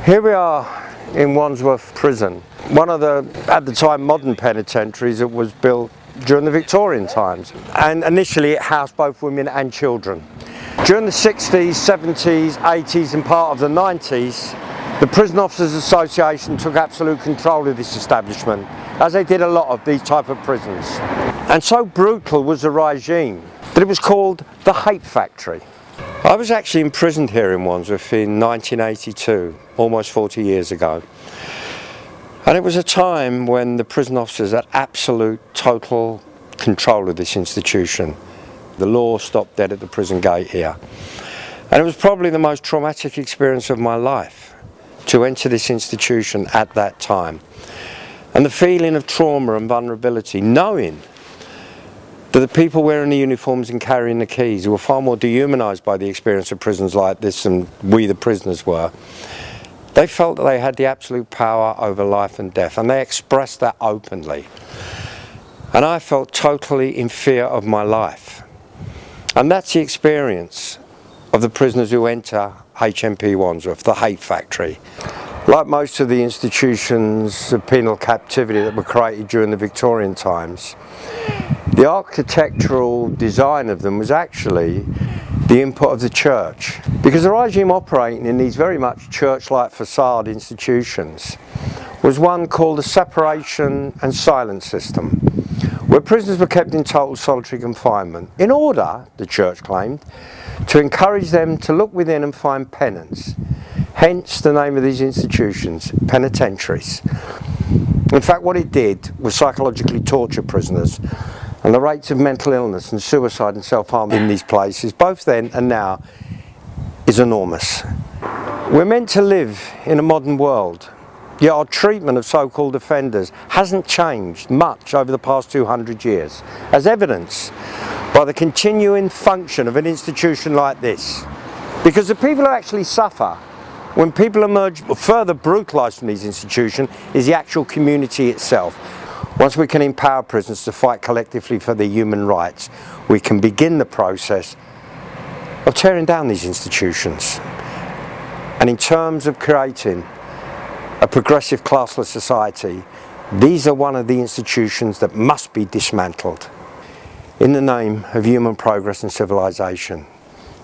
Here we are in Wandsworth prison, one of the, at the time, modern penitentiaries that was built during the Victorian times. And initially it housed both women and children. During the 60s, 70s, 80s and part of the 90s, the Prison Officers Association took absolute control of this establishment, as they did a lot of these type of prisons. And so brutal was the regime that it was called the Hate Factory. I was actually imprisoned here in Wandsworth in 1982, almost 40 years ago. And it was a time when the prison officers had absolute, total control of this institution. The law stopped dead at the prison gate here. And it was probably the most traumatic experience of my life to enter this institution at that time. And the feeling of trauma and vulnerability, knowing that the people wearing the uniforms and carrying the keys were far more dehumanised by the experience of prisons like this than we the prisoners were. They felt that they had the absolute power over life and death, and they expressed that openly. And I felt totally in fear of my life. And that's the experience of the prisoners who enter HMP Wandsworth, the Hate Factory. Like most of the institutions of penal captivity that were created during the Victorian times, the architectural design of them was actually the input of the church, because the regime operating in these very much church-like facade institutions was one called the separation and silence system, where prisoners were kept in total solitary confinement in order, the church claimed, to encourage them to look within and find penance. Hence the name of these institutions, penitentiaries. In fact, what it did was psychologically torture prisoners, and the rates of mental illness and suicide and self-harm in these places, both then and now, is enormous. We're meant to live in a modern world, yet our treatment of so-called offenders hasn't changed much over the past 200 years, as evidenced by the continuing function of an institution like this. Because the people who actually suffer when people emerge further brutalised from these institutions is the actual community itself. Once we can empower prisoners to fight collectively for their human rights, we can begin the process of tearing down these institutions. And in terms of creating a progressive classless society, these are one of the institutions that must be dismantled in the name of human progress and civilization,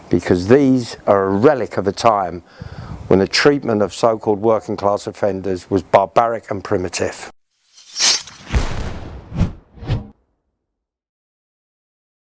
because these are a relic of a time when the treatment of so-called working class offenders was barbaric and primitive.